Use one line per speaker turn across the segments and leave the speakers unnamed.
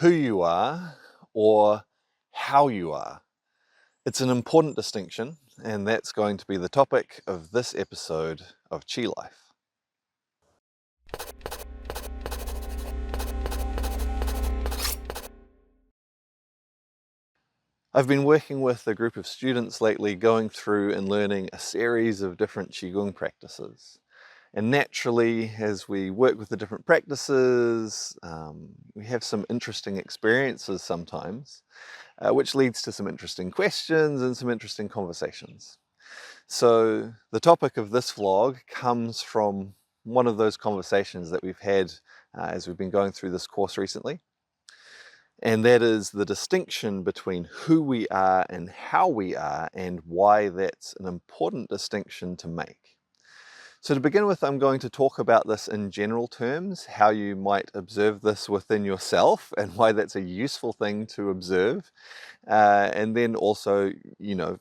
who you are or how you are. It's an important distinction, and that's going to be the topic of this episode of Qi Life. I've been working with a group of students lately going through and learning a series of different Qigong practices. And naturally, as we work with the different practices, we have some interesting experiences sometimes, which leads to some interesting questions and some interesting conversations. So the topic of this vlog comes from one of those conversations that we've had as we've been going through this course recently. And that is the distinction between who we are and how we are, and why that's an important distinction to make. So to begin with, I'm going to talk about this in general terms, how you might observe this within yourself and why that's a useful thing to observe. And then also, you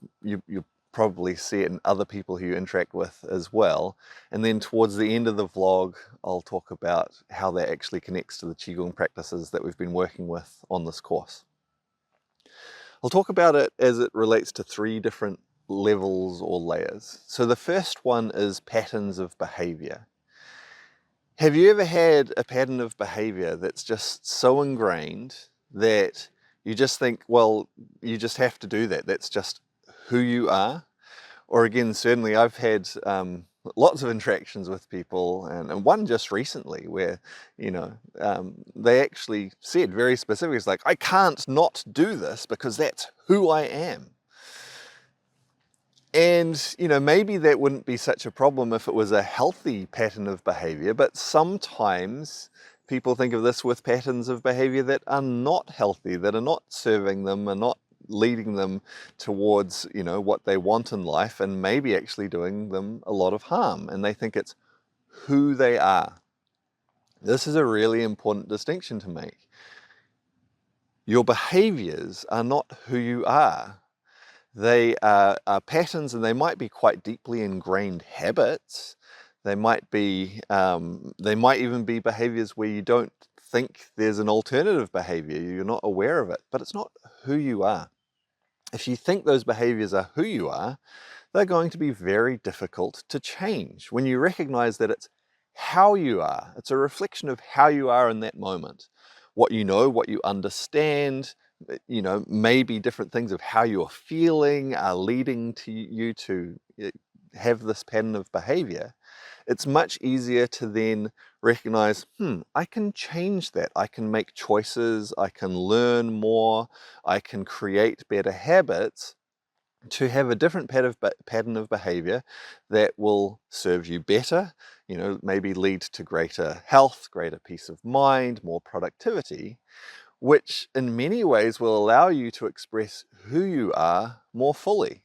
probably see it in other people who you interact with as well. And then towards the end of the vlog, I'll talk about how that actually connects to the Qigong practices that we've been working with on this course. I'll talk about it as it relates to three different levels or layers. So the first one is patterns of behavior. Have you ever had a pattern of behavior that's just so ingrained that you just think, well, you just have to do that. That's just who you are? Or again, certainly I've had lots of interactions with people, and one just recently where, they actually said very specifically, it's like, I can't not do this because that's who I am. And, maybe that wouldn't be such a problem if it was a healthy pattern of behavior, but sometimes people think of this with patterns of behavior that are not healthy, that are not serving them, are not leading them towards, what they want in life, and maybe actually doing them a lot of harm. And they think it's who they are. This is a really important distinction to make. Your behaviors are not who you are. They are patterns, and they might be quite deeply ingrained habits. They might even be behaviors where you don't think there's an alternative behavior. You're not aware of it, but it's not who you are. If you think those behaviors are who you are, they're going to be very difficult to change. When you recognize that it's how you are, it's a reflection of how you are in that moment. What you know, what you understand, maybe different things of how you're feeling are leading to you to have this pattern of behavior. It's much easier to then recognize, I can change that. I can make choices. I can learn more. I can create better habits to have a different pattern of behavior that will serve you better, maybe lead to greater health, greater peace of mind, more productivity, which in many ways will allow you to express who you are more fully.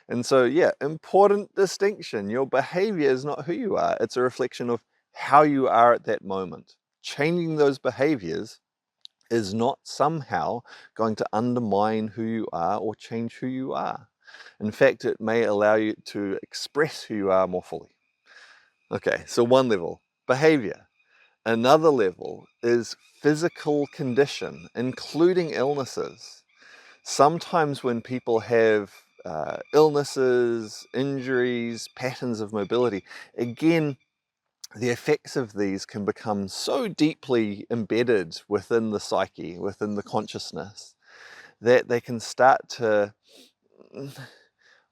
And so, important distinction. Your behavior is not who you are. It's a reflection of how you are at that moment. Changing those behaviors is not somehow going to undermine who you are or change who you are. In fact, it may allow you to express who you are more fully. Okay, so one level, behavior. Another level is physical condition, including illnesses. Sometimes when people have illnesses, injuries, patterns of mobility, again, the effects of these can become so deeply embedded within the psyche, within the consciousness, that they can start to,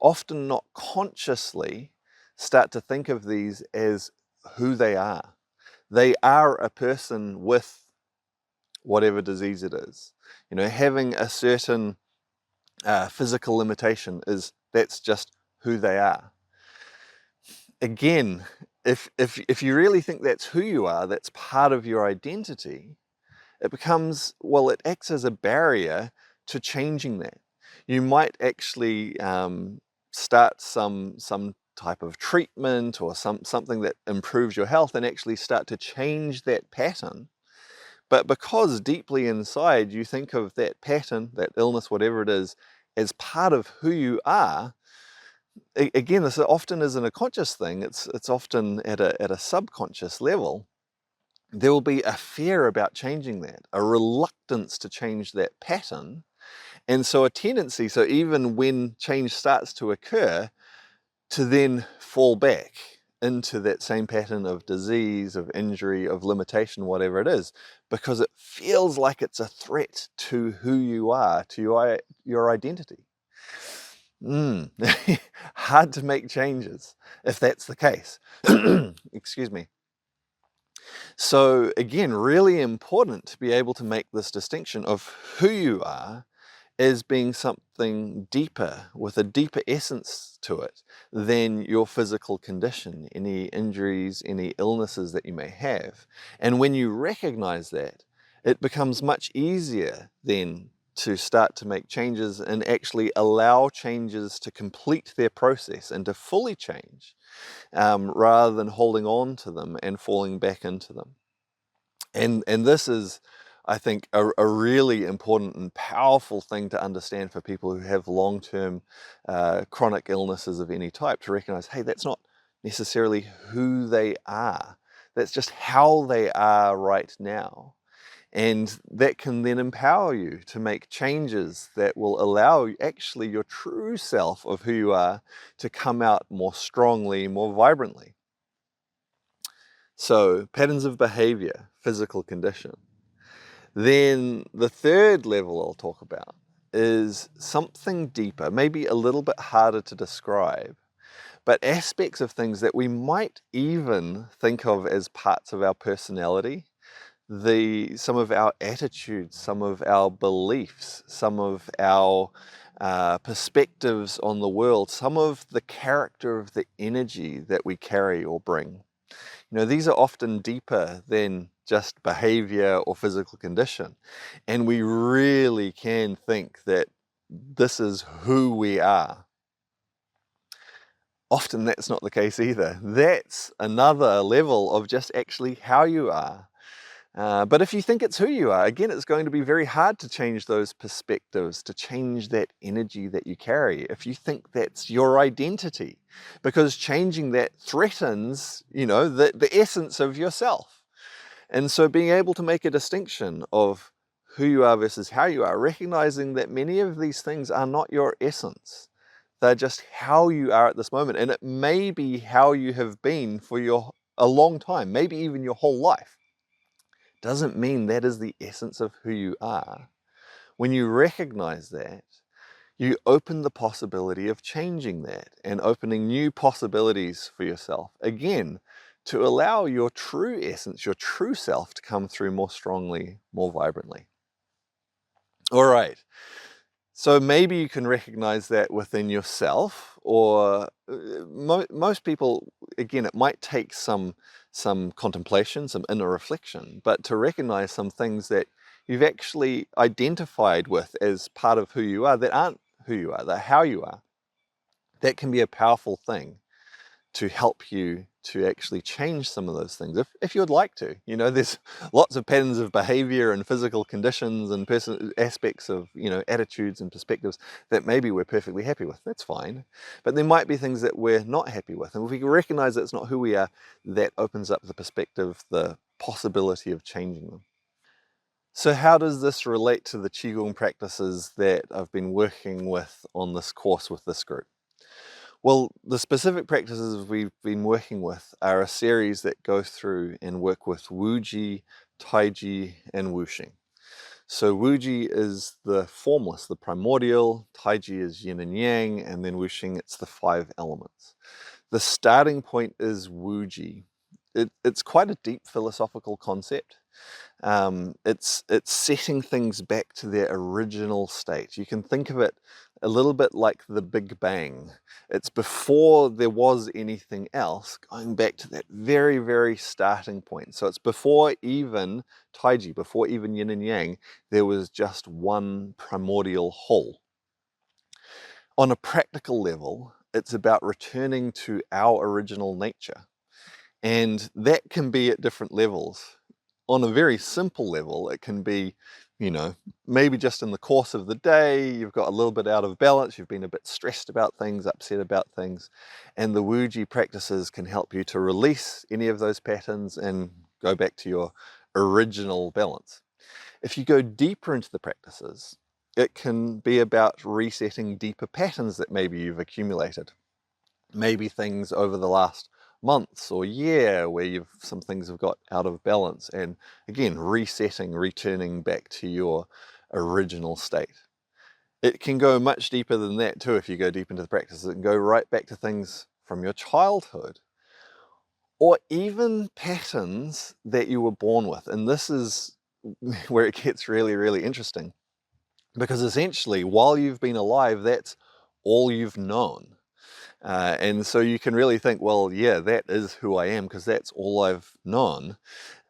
often not consciously, start to think of these as who they are. They are a person with whatever disease it is. Having a certain physical limitation that's just who they are. Again, if you really think that's who you are, that's part of your identity, it becomes, it acts as a barrier to changing that. You might actually start some type of treatment or something that improves your health and actually start to change that pattern. But because deeply inside you think of that pattern, that illness, whatever it is, as part of who you are, again, this often isn't a conscious thing. It's often at a subconscious level. there will be a fear about changing that, a reluctance to change that pattern. And so a tendency, so even when change starts to occur, to then fall back into that same pattern of disease, of injury, of limitation, whatever it is, because it feels like it's a threat to who you are, to your identity. Hard to make changes if that's the case. Excuse me. So again, really important to be able to make this distinction of who you are as being something deeper, with a deeper essence to it than your physical condition, any injuries, any illnesses that you may have. And when you recognize that, it becomes much easier then to start to make changes and actually allow changes to complete their process and to fully change, rather than holding on to them and falling back into them. And this is, I think, a really important and powerful thing to understand for people who have long-term chronic illnesses of any type, to recognize, hey, that's not necessarily who they are. That's just how they are right now. And that can then empower you to make changes that will allow actually your true self of who you are to come out more strongly, more vibrantly. So, patterns of behavior, physical condition. Then the third level I'll talk about is something deeper, maybe a little bit harder to describe, but aspects of things that we might even think of as parts of our personality, some of our attitudes, some of our beliefs, some of our perspectives on the world, some of the character of the energy that we carry or bring. These are often deeper than just behavior or physical condition. And we really can think that this is who we are. Often that's not the case either. That's another level of just actually how you are. But if you think it's who you are, again, it's going to be very hard to change those perspectives, to change that energy that you carry, if you think that's your identity, because changing that threatens, the essence of yourself. And so being able to make a distinction of who you are versus how you are, recognizing that many of these things are not your essence. They're just how you are at this moment. And it may be how you have been for a long time, maybe even your whole life. Doesn't mean that is the essence of who you are. When you recognize that, you open the possibility of changing that and opening new possibilities for yourself. Again, to allow your true essence, your true self to come through more strongly, more vibrantly. All right. So maybe you can recognize that within yourself, or most people, again, it might take some contemplation, some inner reflection, but to recognize some things that you've actually identified with as part of who you are that aren't who you are, they're how you are. That can be a powerful thing to help you to actually change some of those things, if you would like to. There's lots of patterns of behavior and physical conditions and aspects of, attitudes and perspectives that maybe we're perfectly happy with. That's fine. But there might be things that we're not happy with. And if we can recognize that it's not who we are, that opens up the perspective, the possibility of changing them. So how does this relate to the Qigong practices that I've been working with on this course with this group? Well, the specific practices we've been working with are a series that go through and work with Wuji, Taiji, and Wuxing. So Wuji is the formless, the primordial, Taiji is yin and yang, and then Wuxing, it's the 5 elements. The starting point is Wuji. It's quite a deep philosophical concept. It's setting things back to their original state. You can think of it a little bit like the Big Bang. It's before there was anything else, going back to that very, very starting point. So it's before even Taiji, before even yin and yang, there was just one primordial whole. On a practical level, it's about returning to our original nature. And that can be at different levels. On a very simple level, it can be, maybe just in the course of the day, you've got a little bit out of balance, you've been a bit stressed about things, upset about things, and the Wuji practices can help you to release any of those patterns and go back to your original balance. If you go deeper into the practices, it can be about resetting deeper patterns that maybe you've accumulated. Maybe things over the last months or year where some things have got out of balance, and again, resetting, returning back to your original state. It can go much deeper than that too if you go deep into the practices. It can go right back to things from your childhood, or even patterns that you were born with. And this is where it gets really, really interesting. Because essentially, while you've been alive, that's all you've known. And so you can really think, well, yeah, that is who I am because that's all I've known.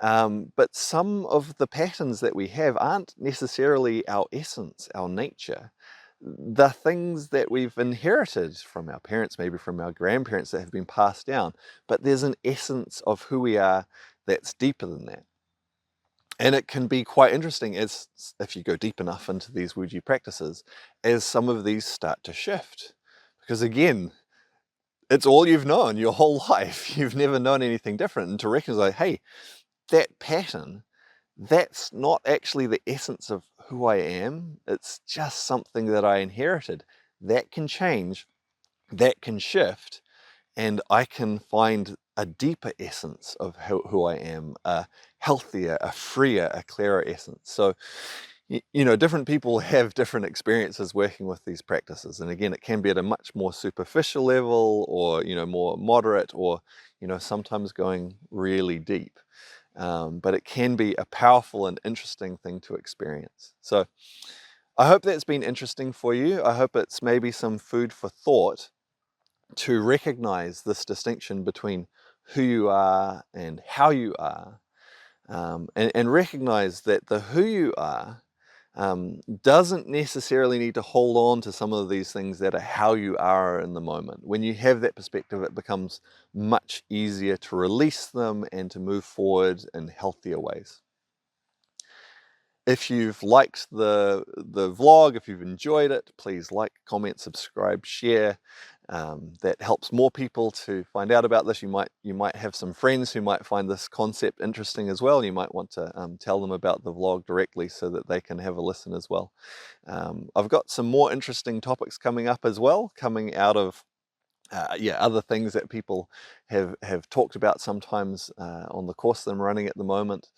But some of the patterns that we have aren't necessarily our essence, our nature. The things that we've inherited from our parents, maybe from our grandparents, that have been passed down. But there's an essence of who we are that's deeper than that. And it can be quite interesting as if you go deep enough into these Wuji practices, as some of these start to shift. Because again, it's all you've known your whole life. You've never known anything different. And to recognize, hey, that pattern, that's not actually the essence of who I am. It's just something that I inherited. That can change, that can shift, and I can find a deeper essence of who I am, a healthier, a freer, a clearer essence. So, you know, different people have different experiences working with these practices. And again, it can be at a much more superficial level, or, you know, more moderate, or, you know, sometimes going really deep. But it can be a powerful and interesting thing to experience. So I hope that's been interesting for you. I hope it's maybe some food for thought to recognize this distinction between who you are and how you are, and recognize that the who you are doesn't necessarily need to hold on to some of these things that are how you are in the moment. When you have that perspective, it becomes much easier to release them and to move forward in healthier ways. If you've liked the vlog, if you've enjoyed it, please like, comment, subscribe, share. That helps more people to find out about this. You might have some friends who might find this concept interesting as well. You might want to tell them about the vlog directly so that they can have a listen as well. I've got some more interesting topics coming up as well, coming out of other things that people have talked about sometimes on the course that I'm running at the moment.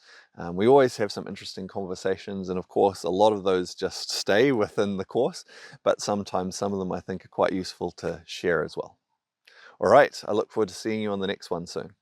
We always have some interesting conversations, and of course a lot of those just stay within the course, but sometimes some of them I think are quite useful to share as well. All right, I look forward to seeing you on the next one soon.